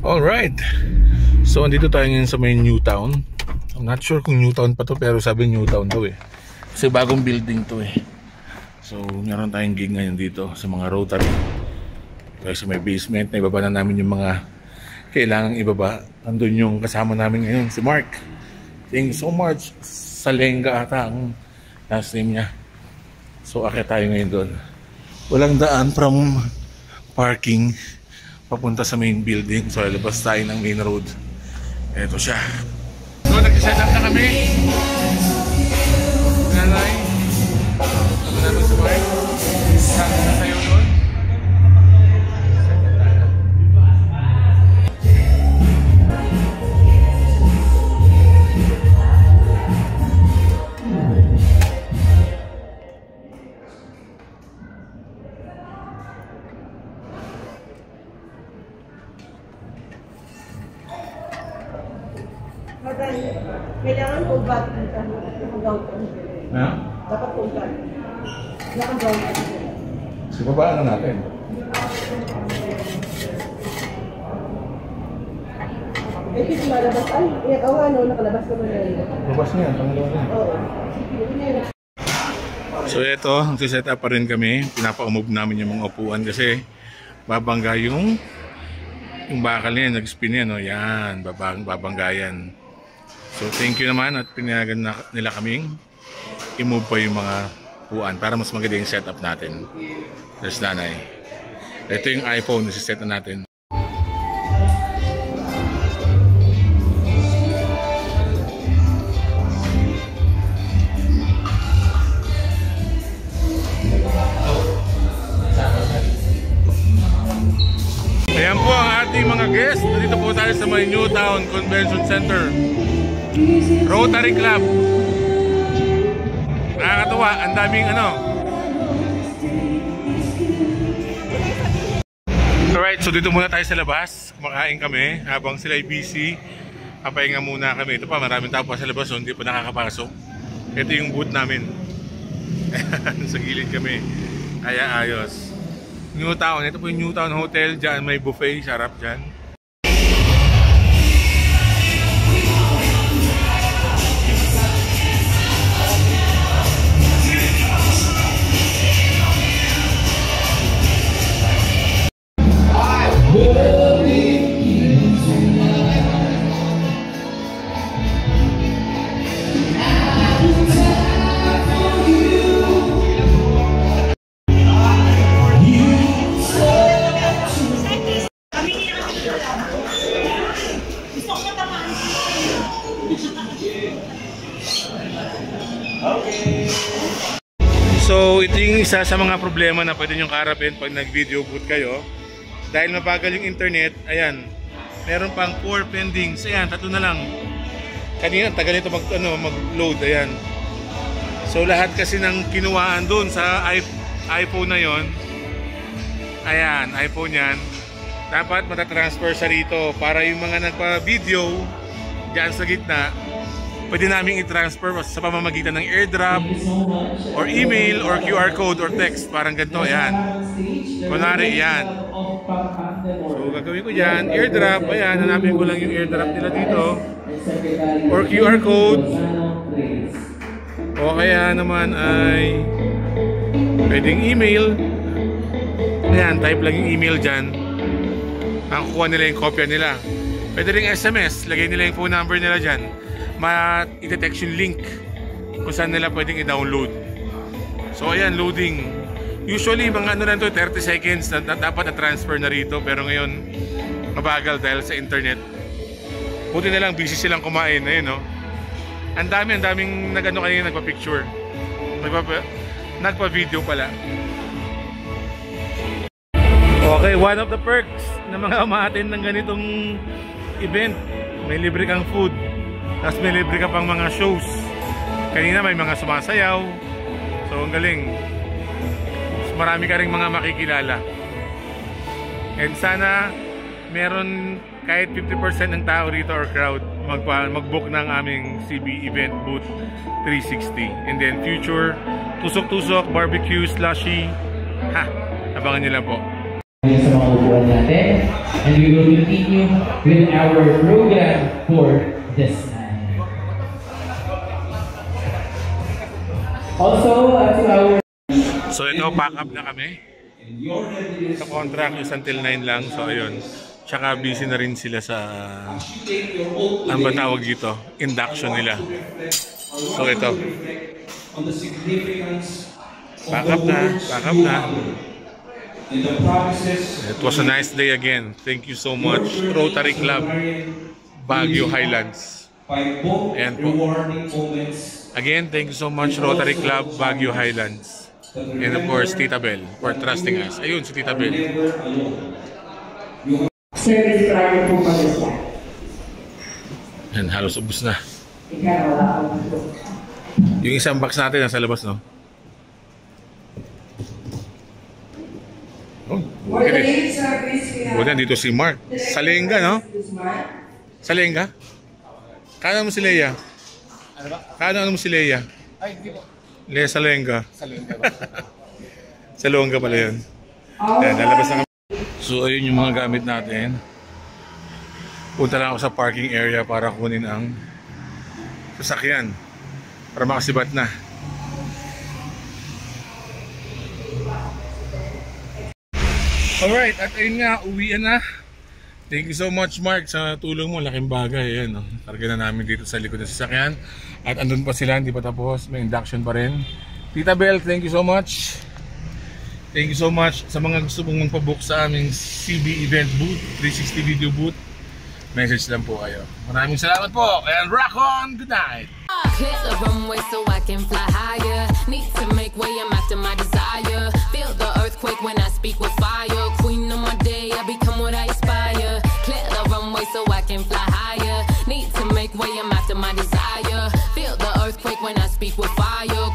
Alright, so andito tayo ngayon sa may Newtown. I'm not sure kung Newtown pa to, pero sabi Newtown to eh. Kasi bagong building to eh. So meron tayong gig ngayon dito sa mga Rotary. Kaya sa may basement, na ibaba na namin yung mga kailangang ibaba. Andun yung kasama namin ngayon, si Mark. Thank you so much. Salenga ata ang last name niya. So akit tayo ngayon doon. Walang daan from parking papunta sa main building. So labas tayo ng main road. Eto siya. So nag-set up na kami. Nanay. Ano namin sa Mark? Saan na tayo doon? Kailangan full body dito. Naka-gown. Ha? Dapat full body. Naka-gown. So babaan na natin. Eh, kasi malabas. Ay, oo nga, no, nakalabas ka mo na yun. Labas niya, pangalawa niya. Oo. So ito, nagsiset up pa rin kami. Pinapa-move namin yung mga upuan kasi babangga yung bakal niya, nag-spin yan, no? Yan, babangga yan. So thank you naman at pinayagan nila kaming i-move pa yung mga upuan para mas maganda yung setup natin. There's nanay. Ito yung iPhone na siset na natin. Ayan po ang ating mga guests. Dito po tayo sa may Newtown Convention Center. Rotary Club. Nakakatuwa, ang daming ano. Alright, so dito muna tayo sa labas. Kumakain kami habang sila ay busy. Papahinga muna kami. Ito pa, maraming tao pa sa labas, so hindi pa nakakapasok. Ito yung booth namin. Sa gilid kami. Kaya ayos. Newtown, ito po yung Newtown Hotel. Diyan may buffet, sarap dyan. So ito yung isa sa mga problema na pwede nyo kaharapin pag nag-video booth kayo. Dahil mabagal yung internet, ayan, meron pang 4 pendings. Ayan, 3 na lang. Kanina, tagal nito mag-load, ayan. So lahat kasi ng kinuhaan dun sa iPhone na yon, ayan, iPhone yan, dapat matatransfer sa rito para yung mga nagpa-video dyan sa gitna, pwede namin i-transfer sa pamamagitan ng airdrop or email or QR code or text. Parang ganito, ayan. Kunwari, ayan. So, gagawin ko dyan, airdrop. Ayan, hanapin ko lang yung airdrop nila dito. Or QR code. O kaya naman ay pwedeng email. Ayan, type lang yung email dyan. Ang kukuha nila yung kopya nila. Pwede rin SMS. Lagay nila yung phone number nila dyan. Ma-i-detect yung link kung saan nila pwedeng i-download. So ayan, loading. Usually mga ano lang to, 30 seconds na dapat na-transfer na rito, pero ngayon mabagal dahil sa internet. Buti na lang busy silang kumain. Ayun, no? Ang daming nag-ano kanina, nagpa-picture, nagpa-video pala. Okay, one of the perks na mga umaattend ng ganitong event, may libre kang food. Tapos may libre ka pang mga shows. Kanina may mga sumasayaw. So ang galing. So, marami ka rin mga makikilala. And sana meron kahit 50% ng tao rito or crowd mag-book ng aming CB event booth 360. And then future tusok-tusok, barbecue, slushy. Ha! Abangan nyo lang po. mga upuan natin. And we will continue with our program for this night. Also, to our... So ito, pack up na kami. Sa contract is until 9 lang. So ayun. Tsaka busy na rin sila sa... Ano ba tawag dito? Induction nila. So ito. Pack up na. Pack up na. It was a nice day again. Thank you so much, Rotary Club, Baguio Highlands. Ayan po. Again, thank you so much, Rotary Club, Baguio Highlands. And of course, Tita Bell, for trusting us. Ayun, si Tita Bell. Service plan po pa siya. Ayan, halos ubos na. Yung isang box natin nasa labas, no? Oh, buti dito si Mark. Salenga, no? Salenga? Kano mo si Leia? Kano mo si Leia? Ay, di po. Leia Salenga. Salenga ba? Salonga pala yun. Ayan, lalabas na kami. So, ayun yung mga gamit natin. Punta lang ako sa parking area para kunin ang sasakyan. Para makasibat na. Alright, at ayun nga, uwian na. Thank you so much, Mark, sa tulong mo. Laking bagay. Ayan, no? Targa na namin dito sa likod ng sasakyan. At andun pa sila, hindi pa tapos. May induction pa rin. Tita Bell, thank you so much. Thank you so much sa mga gusto mong magpabook sa aming CB event booth, 360 video booth. Message lang po kayo. Maraming salamat po. And rock on! Good night! Clear the runway so I can fly higher. Need to make way, I'm after my desire. Feel the earthquake when I speak with fire. Queen of my day, I become what I aspire. Clear the runway so I can fly higher. Need to make way, I'm after my desire. Feel the earthquake when I speak with fire.